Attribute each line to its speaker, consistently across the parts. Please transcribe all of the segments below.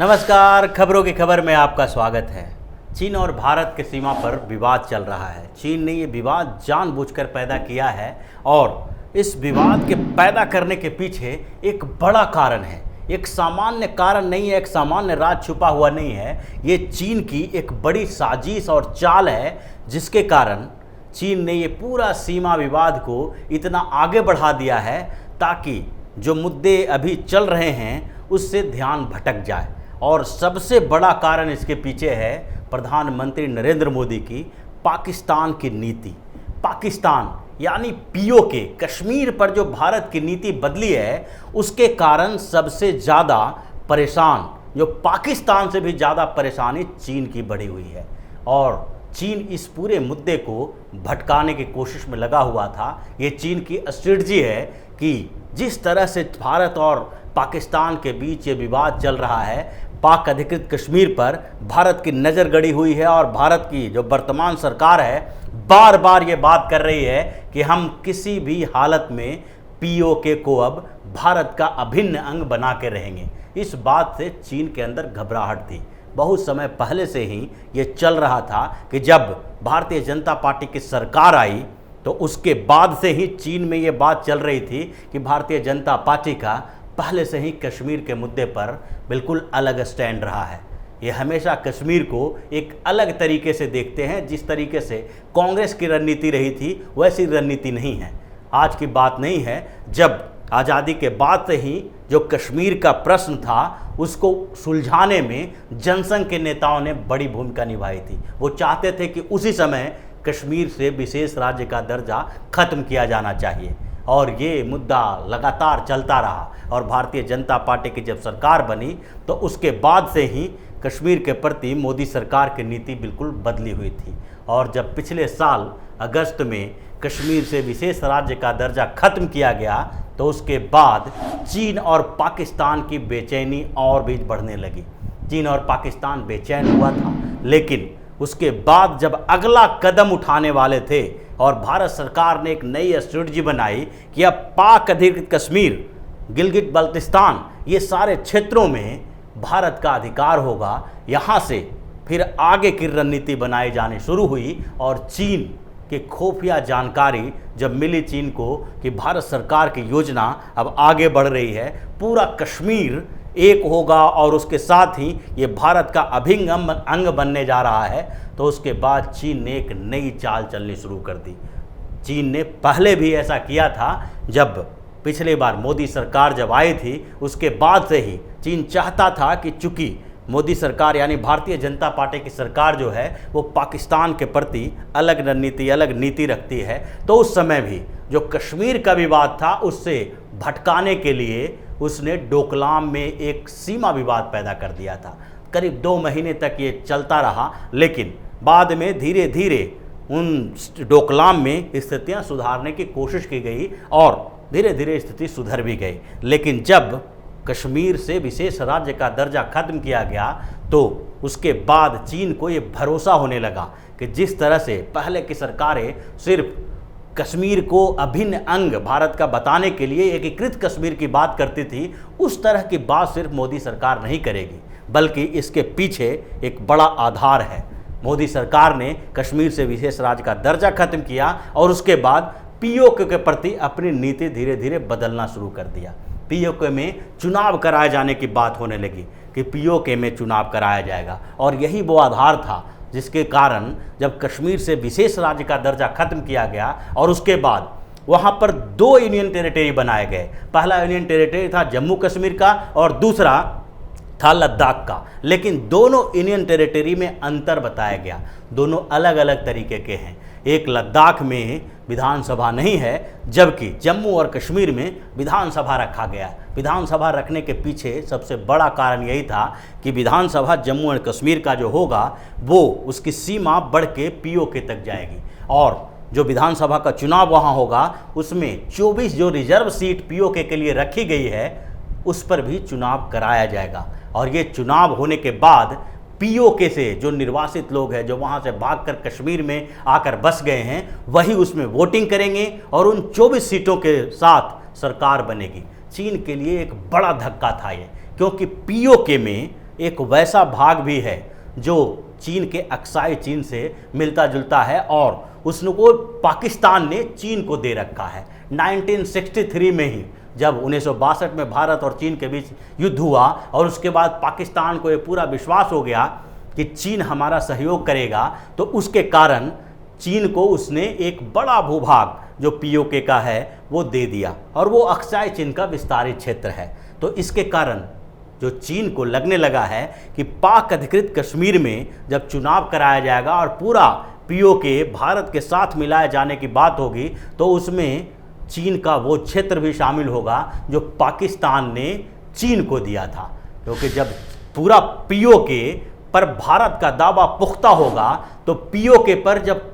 Speaker 1: नमस्कार, खबरों की खबर में आपका स्वागत है। चीन और भारत के सीमा पर विवाद चल रहा है। चीन ने ये विवाद जानबूझकर पैदा किया है और इस विवाद के पैदा करने के पीछे एक बड़ा कारण है। एक सामान्य कारण नहीं है, एक सामान्य राज छुपा हुआ नहीं है। ये चीन की एक बड़ी साजिश और चाल है, जिसके कारण चीन ने ये पूरा सीमा विवाद को इतना आगे बढ़ा दिया है ताकि जो मुद्दे अभी चल रहे हैं उससे ध्यान भटक जाए। और सबसे बड़ा कारण इसके पीछे है प्रधानमंत्री नरेंद्र मोदी की पाकिस्तान की नीति। पाकिस्तान यानी पीओके, कश्मीर पर जो भारत की नीति बदली है, उसके कारण सबसे ज़्यादा परेशान, जो पाकिस्तान से भी ज़्यादा परेशानी चीन की बढ़ी हुई है। और चीन इस पूरे मुद्दे को भटकाने की कोशिश में लगा हुआ था। ये चीन की स्ट्रेटजी है कि जिस तरह से भारत और पाकिस्तान के बीच ये विवाद चल रहा है, पाक अधिकृत कश्मीर पर भारत की नज़र गड़ी हुई है और भारत की जो वर्तमान सरकार है बार बार ये बात कर रही है कि हम किसी भी हालत में पीओके को अब भारत का अभिन्न अंग बना के रहेंगे। इस बात से चीन के अंदर घबराहट थी। बहुत समय पहले से ही ये चल रहा था कि जब भारतीय जनता पार्टी की सरकार आई तो उसके बाद से ही चीन में ये बात चल रही थी कि भारतीय जनता पार्टी का पहले से ही कश्मीर के मुद्दे पर बिल्कुल अलग स्टैंड रहा है। ये हमेशा कश्मीर को एक अलग तरीके से देखते हैं। जिस तरीके से कांग्रेस की रणनीति रही थी वैसी रणनीति नहीं है। आज की बात नहीं है। जब आज़ादी के बाद से ही जो कश्मीर का प्रश्न था उसको सुलझाने में जनसंघ के नेताओं ने बड़ी भूमिका निभाई थी। वो चाहते थे कि उसी समय कश्मीर से विशेष राज्य का दर्जा खत्म किया जाना चाहिए। और ये मुद्दा लगातार चलता रहा और भारतीय जनता पार्टी की जब सरकार बनी तो उसके बाद से ही कश्मीर के प्रति मोदी सरकार की नीति बिल्कुल बदली हुई थी। और जब पिछले साल अगस्त में कश्मीर से विशेष राज्य का दर्जा खत्म किया गया तो उसके बाद चीन और पाकिस्तान की बेचैनी और भी बढ़ने लगी। चीन और पाकिस्तान बेचैन हुआ था, लेकिन उसके बाद जब अगला कदम उठाने वाले थे और भारत सरकार ने एक नई स्ट्रेटजी बनाई कि अब पाक अधिकृत कश्मीर, गिलगित बल्तिस्तान, ये सारे क्षेत्रों में भारत का अधिकार होगा, यहाँ से फिर आगे की रणनीति बनाई जानी शुरू हुई। और चीन की खुफिया जानकारी जब मिली चीन को कि भारत सरकार की योजना अब आगे बढ़ रही है, पूरा कश्मीर एक होगा और उसके साथ ही ये भारत का अभिन्न अंग बनने जा रहा है, तो उसके बाद चीन ने एक नई चाल चलनी शुरू कर दी। चीन ने पहले भी ऐसा किया था। जब पिछली बार मोदी सरकार जब आई थी उसके बाद से ही चीन चाहता था कि चूंकि मोदी सरकार यानी भारतीय जनता पार्टी की सरकार जो है वो पाकिस्तान के प्रति अलग रणनीति, अलग नीति रखती है, तो उस समय भी जो कश्मीर का विवाद था उससे भटकाने के लिए उसने डोकलाम में एक सीमा विवाद पैदा कर दिया था। करीब 2 महीने तक ये चलता रहा, लेकिन बाद में धीरे धीरे उन डोकलाम में स्थितियां सुधारने की कोशिश की गई और धीरे धीरे स्थिति सुधर भी गई। लेकिन जब कश्मीर से विशेष राज्य का दर्जा खत्म किया गया तो उसके बाद चीन को ये भरोसा होने लगा कि जिस तरह से पहले की सरकारें सिर्फ कश्मीर को अभिन्न अंग भारत का बताने के लिए एकीकृत कश्मीर की बात करती थी, उस तरह की बात सिर्फ मोदी सरकार नहीं करेगी, बल्कि इसके पीछे एक बड़ा आधार है। मोदी सरकार ने कश्मीर से विशेष राज्य का दर्जा खत्म किया और उसके बाद पीओके के प्रति अपनी नीति धीरे धीरे बदलना शुरू कर दिया। पीओके में चुनाव कराए जाने की बात होने लगी कि पीओके में चुनाव कराया जाएगा, और यही वो आधार था जिसके कारण जब कश्मीर से विशेष राज्य का दर्जा खत्म किया गया और उसके बाद वहाँ पर 2 यूनियन टेरिटरी बनाए गए। पहला यूनियन टेरिटरी था जम्मू कश्मीर का और दूसरा था लद्दाख का, लेकिन दोनों यूनियन टेरिटरी में अंतर बताया गया। दोनों अलग अलग तरीके के हैं। एक लद्दाख में विधानसभा नहीं है, जबकि जम्मू और कश्मीर में विधानसभा रखा गया। विधानसभा रखने के पीछे सबसे बड़ा कारण यही था कि विधानसभा जम्मू और कश्मीर का जो होगा वो उसकी सीमा बढ़ के पीओके तक जाएगी, और जो विधानसभा का चुनाव वहाँ होगा उसमें 24 जो रिजर्व सीट पीओके के लिए रखी गई है उस पर भी चुनाव कराया जाएगा। और ये चुनाव होने के बाद पीओके से जो निर्वासित लोग हैं, जो वहाँ से भागकर कश्मीर में आकर बस गए हैं, वही उसमें वोटिंग करेंगे और उन 24 सीटों के साथ सरकार बनेगी। चीन के लिए एक बड़ा धक्का था ये, क्योंकि पीओके में एक वैसा भाग भी है जो चीन के अक्साई चीन से मिलता जुलता है और उसको पाकिस्तान ने चीन को दे रखा है। 1963 में ही जब 1962 में भारत और चीन के बीच युद्ध हुआ और उसके बाद पाकिस्तान को ये पूरा विश्वास हो गया कि चीन हमारा सहयोग करेगा, तो उसके कारण चीन को उसने एक बड़ा भूभाग जो पीओके का है वो दे दिया और वो अक्साई चीन का विस्तारित क्षेत्र है। तो इसके कारण जो चीन को लगने लगा है कि पाक अधिकृत कश्मीर में जब चुनाव कराया जाएगा और पूरा पीओके भारत के साथ मिलाए जाने की बात होगी, तो उसमें चीन का वो क्षेत्र भी शामिल होगा जो पाकिस्तान ने चीन को दिया था। क्योंकि जब पूरा पीओके पर भारत का दावा पुख्ता होगा, तो पीओके पर जब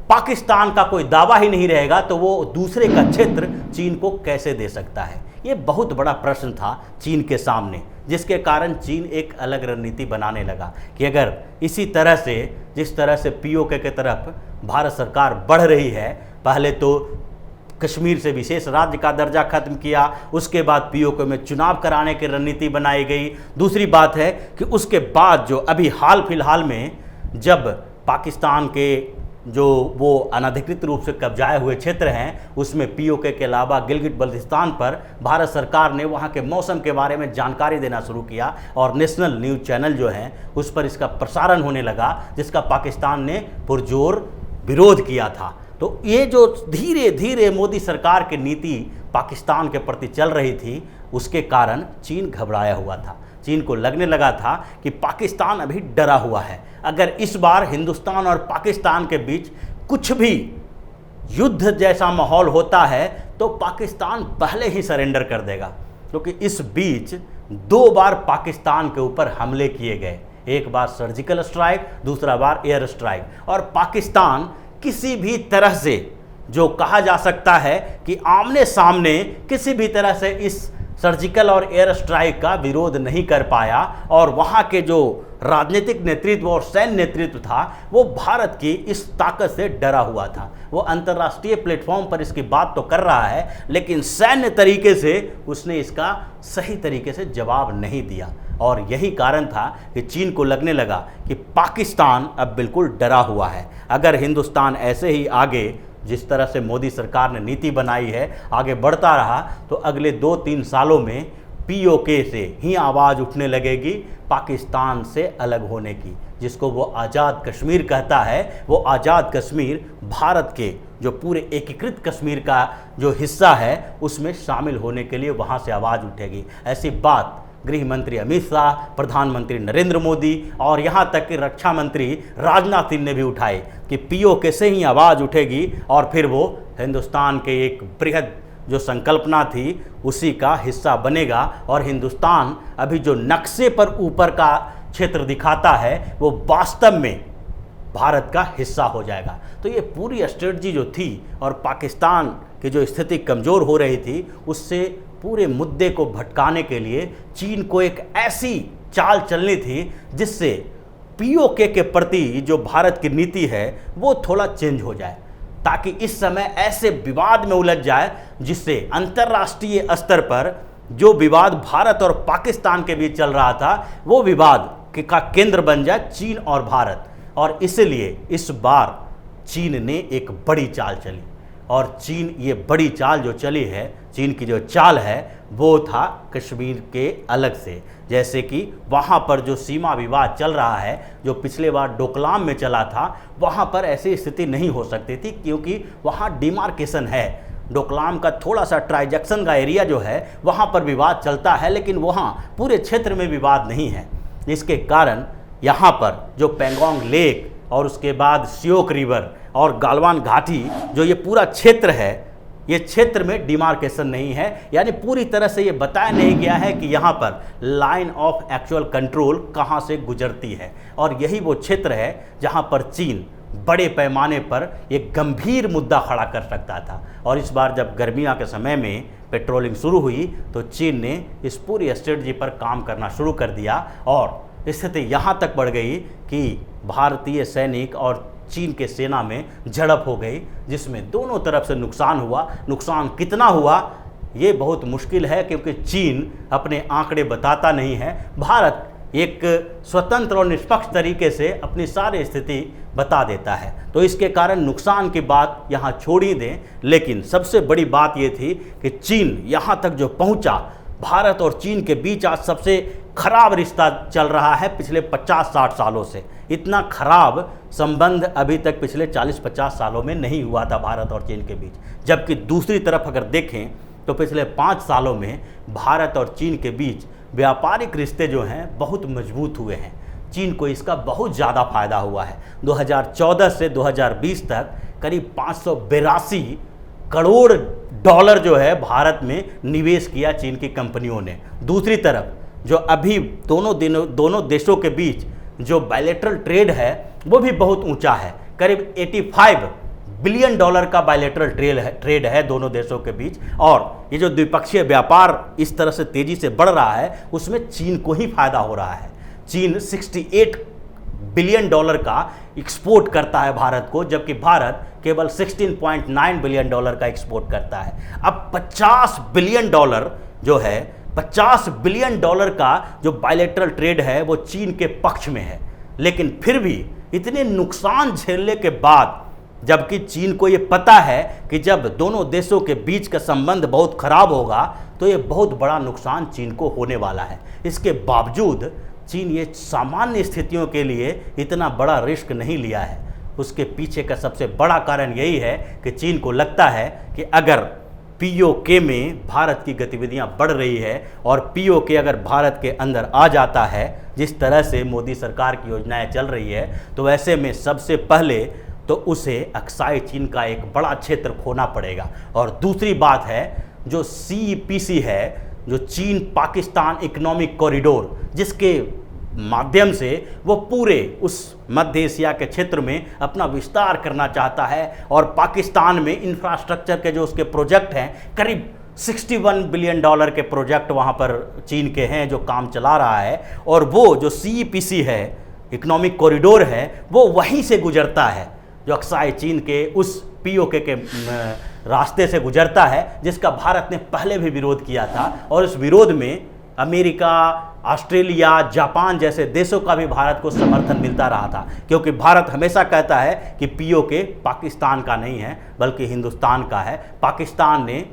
Speaker 1: पाकिस्तान का कोई दावा ही नहीं रहेगा तो वो दूसरे का क्षेत्र चीन को कैसे दे सकता है। ये बहुत बड़ा प्रश्न था चीन के सामने, जिसके कारण चीन एक अलग रणनीति बनाने लगा कि अगर इसी तरह से जिस तरह से पीओके के तरफ भारत सरकार बढ़ रही है, पहले तो कश्मीर से विशेष राज्य का दर्जा खत्म किया, उसके बाद पीओके में चुनाव कराने की रणनीति बनाई गई। दूसरी बात है कि उसके बाद जो अभी हाल फिलहाल में जब पाकिस्तान के जो वो अनधिकृत रूप से कब्जाए हुए क्षेत्र हैं उसमें पीओके के अलावा गिलगिट बल्तिस्तान पर भारत सरकार ने वहाँ के मौसम के बारे में जानकारी देना शुरू किया और नेशनल न्यूज़ चैनल जो हैं उस पर इसका प्रसारण होने लगा, जिसका पाकिस्तान ने पुरजोर विरोध किया था। तो ये जो धीरे धीरे मोदी सरकार की नीति पाकिस्तान के प्रति चल रही थी, उसके कारण चीन घबराया हुआ था। चीन को लगने लगा था कि पाकिस्तान अभी डरा हुआ है, अगर इस बार हिंदुस्तान और पाकिस्तान के बीच कुछ भी युद्ध जैसा माहौल होता है तो पाकिस्तान पहले ही सरेंडर कर देगा। क्योंकि इस बीच 2 बार पाकिस्तान के ऊपर हमले किए गए, एक बार सर्जिकल स्ट्राइक, दूसरा बार एयर स्ट्राइक, और पाकिस्तान किसी भी तरह से जो कहा जा सकता है कि आमने सामने किसी भी तरह से इस सर्जिकल और एयर स्ट्राइक का विरोध नहीं कर पाया और वहाँ के जो राजनीतिक नेतृत्व और सैन्य नेतृत्व था वो भारत की इस ताकत से डरा हुआ था। वो अंतर्राष्ट्रीय प्लेटफॉर्म पर इसकी बात तो कर रहा है, लेकिन सैन्य तरीके से उसने इसका सही तरीके से जवाब नहीं दिया। और यही कारण था कि चीन को लगने लगा कि पाकिस्तान अब बिल्कुल डरा हुआ है। अगर हिंदुस्तान ऐसे ही आगे जिस तरह से मोदी सरकार ने नीति बनाई है आगे बढ़ता रहा तो अगले 2-3 सालों में पीओके से ही आवाज़ उठने लगेगी पाकिस्तान से अलग होने की, जिसको वो आज़ाद कश्मीर कहता है। वो आज़ाद कश्मीर भारत के जो पूरे एकीकृत कश्मीर का जो हिस्सा है उसमें शामिल होने के लिए वहाँ से आवाज़ उठेगी। ऐसी बात गृह मंत्री अमित शाह, प्रधानमंत्री नरेंद्र मोदी और यहाँ तक कि रक्षा मंत्री राजनाथ सिंह ने भी उठाई कि पीओके से ही आवाज़ उठेगी और फिर वो हिंदुस्तान के एक बृहद जो संकल्पना थी उसी का हिस्सा बनेगा और हिंदुस्तान अभी जो नक्शे पर ऊपर का क्षेत्र दिखाता है वो वास्तव में भारत का हिस्सा हो जाएगा। तो ये पूरी स्ट्रेटजी जो थी और पाकिस्तान की जो स्थिति कमज़ोर हो रही थी उससे पूरे मुद्दे को भटकाने के लिए चीन को एक ऐसी चाल चलनी थी जिससे पीओके के प्रति जो भारत की नीति है वो थोड़ा चेंज हो जाए, ताकि इस समय ऐसे विवाद में उलझ जाए जिससे अंतर्राष्ट्रीय स्तर पर जो विवाद भारत और पाकिस्तान के बीच चल रहा था वो विवाद का केंद्र बन जाए चीन और भारत। और इसलिए इस बार चीन ने एक बड़ी चाल चली और चीन ये बड़ी चाल जो चली है, चीन की जो चाल है वो था कश्मीर के अलग से। जैसे कि वहाँ पर जो सीमा विवाद चल रहा है जो पिछले बार डोकलाम में चला था, वहाँ पर ऐसी स्थिति नहीं हो सकती थी क्योंकि वहाँ डिमार्केशन है। डोकलाम का थोड़ा सा ट्रांजैक्शन का एरिया जो है वहाँ पर विवाद चलता है, लेकिन वहाँ पूरे क्षेत्र में विवाद नहीं है। इसके कारण यहाँ पर जो पेंगोंग लेक और उसके बाद श्योक रिवर और गालवान घाटी जो ये पूरा क्षेत्र है, ये क्षेत्र में डिमार्केशन नहीं है, यानी पूरी तरह से ये बताया नहीं गया है कि यहाँ पर लाइन ऑफ एक्चुअल कंट्रोल कहाँ से गुजरती है। और यही वो क्षेत्र है जहाँ पर चीन बड़े पैमाने पर एक गंभीर मुद्दा खड़ा कर सकता था। और इस बार जब गर्मियों के समय में पेट्रोलिंग शुरू हुई तो चीन ने इस पूरी स्ट्रेटजी पर काम करना शुरू कर दिया और स्थिति यहाँ तक बढ़ गई कि भारतीय सैनिक और चीन के सेना में झड़प हो गई, जिसमें दोनों तरफ से नुकसान हुआ। नुकसान कितना हुआ ये बहुत मुश्किल है क्योंकि चीन अपने आंकड़े बताता नहीं है। भारत एक स्वतंत्र और निष्पक्ष तरीके से अपनी सारी स्थिति बता देता है। तो इसके कारण नुकसान की बात यहाँ छोड़ ही दें, लेकिन सबसे बड़ी बात ये थी कि चीन यहाँ तक जो पहुँचा, भारत और चीन के बीच आज सबसे खराब रिश्ता चल रहा है पिछले 50-60 सालों से। इतना खराब संबंध अभी तक पिछले 40-50 सालों में नहीं हुआ था भारत और चीन के बीच। जबकि दूसरी तरफ अगर देखें तो पिछले 5 सालों में भारत और चीन के बीच व्यापारिक रिश्ते जो हैं बहुत मजबूत हुए हैं। चीन को इसका बहुत ज़्यादा फायदा हुआ है। 2014 से 2020 तक करीब 582 करोड़ डॉलर जो है भारत में निवेश किया चीन की कंपनियों ने। दूसरी तरफ जो अभी दोनों देशों के बीच जो बायलैटरल ट्रेड है वो भी बहुत ऊंचा है। करीब 85 बिलियन डॉलर का बायलैटरल ट्रेड है दोनों देशों के बीच। और ये जो द्विपक्षीय व्यापार इस तरह से तेजी से बढ़ रहा है, उसमें चीन को ही फायदा हो रहा है। चीन 68 बिलियन डॉलर का एक्सपोर्ट करता है भारत को, जबकि भारत केवल 16.9 बिलियन डॉलर का एक्सपोर्ट करता है। अब 50 बिलियन डॉलर जो है, 50 बिलियन डॉलर का जो बायलैटरल ट्रेड है वो चीन के पक्ष में है। लेकिन फिर भी इतने नुकसान झेलने के बाद, जबकि चीन को ये पता है कि जब दोनों देशों के बीच का संबंध बहुत खराब होगा तो ये बहुत बड़ा नुकसान चीन को होने वाला है, इसके बावजूद चीन ये सामान्य स्थितियों के लिए इतना बड़ा रिस्क नहीं लिया है। उसके पीछे का सबसे बड़ा कारण यही है कि चीन को लगता है कि अगर पीओके में भारत की गतिविधियां बढ़ रही है और पीओके अगर भारत के अंदर आ जाता है, जिस तरह से मोदी सरकार की योजनाएं चल रही है, तो ऐसे में सबसे पहले तो उसे अक्साई चीन का एक बड़ा क्षेत्र खोना पड़ेगा। और दूसरी बात है जो CEPC है, जो चीन पाकिस्तान इकोनॉमिक कॉरिडोर, जिसके माध्यम से वो पूरे उस मध्य एशिया के क्षेत्र में अपना विस्तार करना चाहता है। और पाकिस्तान में इंफ्रास्ट्रक्चर के जो उसके प्रोजेक्ट हैं, करीब 61 बिलियन डॉलर के प्रोजेक्ट वहाँ पर चीन के हैं जो काम चला रहा है। और वो जो CEPC है, इकोनॉमिक कॉरिडोर है, वो वहीं से गुजरता है, जो अक्साई चीन के उस पीओके के रास्ते से गुजरता है, जिसका भारत ने पहले भी विरोध किया था। और इस विरोध में अमेरिका, ऑस्ट्रेलिया, जापान जैसे देशों का भी भारत को समर्थन मिलता रहा था, क्योंकि भारत हमेशा कहता है कि पीओके पाकिस्तान का नहीं है बल्कि हिंदुस्तान का है। पाकिस्तान ने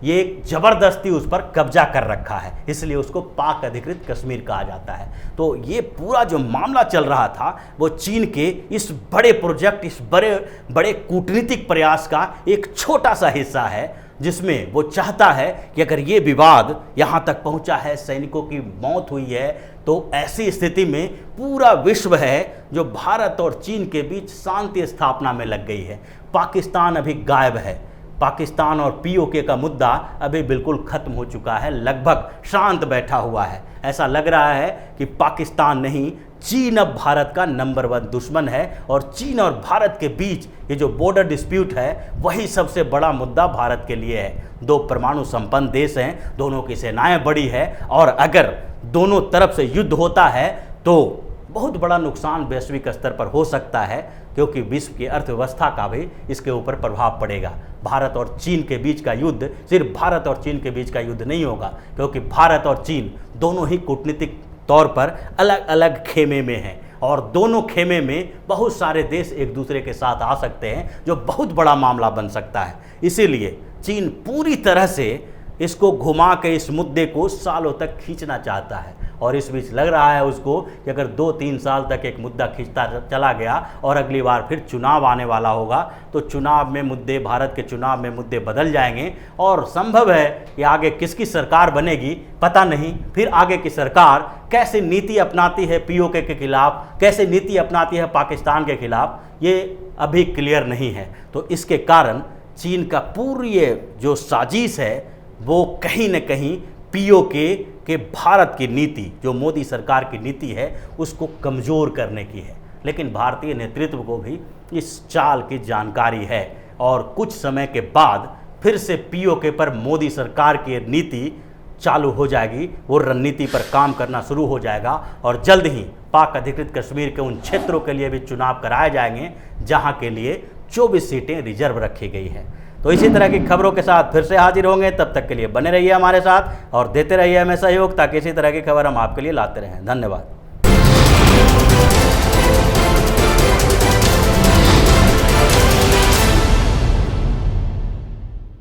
Speaker 1: ये ज़बरदस्ती उस पर कब्जा कर रखा है, इसलिए उसको पाक अधिकृत कश्मीर कहा जाता है। तो ये पूरा जो मामला चल रहा था वो चीन के इस बड़े प्रोजेक्ट, इस बड़े कूटनीतिक प्रयास का एक छोटा सा हिस्सा है, जिसमें वो चाहता है कि अगर ये विवाद यहाँ तक पहुँचा है, सैनिकों की मौत हुई है, तो ऐसी स्थिति में पूरा विश्व है जो भारत और चीन के बीच शांति स्थापना में लग गई है। पाकिस्तान अभी गायब है। पाकिस्तान और पीओके का मुद्दा अभी बिल्कुल ख़त्म हो चुका है, लगभग शांत बैठा हुआ है। ऐसा लग रहा है कि पाकिस्तान नहीं, चीन अब भारत का नंबर 1 दुश्मन है। और चीन और भारत के बीच ये जो बॉर्डर डिस्प्यूट है, वही सबसे बड़ा मुद्दा भारत के लिए है। 2 परमाणु संपन्न देश हैं, दोनों की सेनाएं बड़ी है, और अगर दोनों तरफ से युद्ध होता है तो बहुत बड़ा नुकसान वैश्विक स्तर पर हो सकता है, क्योंकि विश्व की अर्थव्यवस्था का भी इसके ऊपर प्रभाव पड़ेगा। भारत और चीन के बीच का युद्ध सिर्फ भारत और चीन के बीच का युद्ध नहीं होगा, क्योंकि भारत और चीन दोनों ही कूटनीतिक तौर पर अलग अलग खेमे में हैं, और दोनों खेमे में बहुत सारे देश एक दूसरे के साथ आ सकते हैं, जो बहुत बड़ा मामला बन सकता है। इसीलिए चीन पूरी तरह से इसको घुमा के इस मुद्दे को सालों तक खींचना चाहता है। और इस बीच लग रहा है उसको कि अगर 2-3 साल तक एक मुद्दा खींचता चला गया और अगली बार फिर चुनाव आने वाला होगा, तो चुनाव में मुद्दे, भारत के चुनाव में मुद्दे बदल जाएंगे। और संभव है कि आगे किसकी सरकार बनेगी पता नहीं, फिर आगे की सरकार कैसे नीति अपनाती है पीओके के खिलाफ, कैसे नीति अपनाती है पाकिस्तान के खिलाफ, ये अभी क्लियर नहीं है। तो इसके कारण चीन का पूरी जो साजिश है वो कहीं न कहीं पीओके के भारत की नीति, जो मोदी सरकार की नीति है, उसको कमज़ोर करने की है। लेकिन भारतीय नेतृत्व को भी इस चाल की जानकारी है, और कुछ समय के बाद फिर से पीओके पर मोदी सरकार की नीति चालू हो जाएगी, वो रणनीति पर काम करना शुरू हो जाएगा, और जल्द ही पाक अधिकृत कश्मीर के उन क्षेत्रों के लिए भी चुनाव कराए जाएंगे जहाँ के लिए 24 सीटें रिजर्व रखी गई हैं। तो इसी तरह की खबरों के साथ फिर से हाजिर होंगे, तब तक के लिए बने रहिए हमारे साथ और देते रहिए हमें सहयोग, ताकि इसी तरह की खबर हम आपके लिए लाते रहें। धन्यवाद।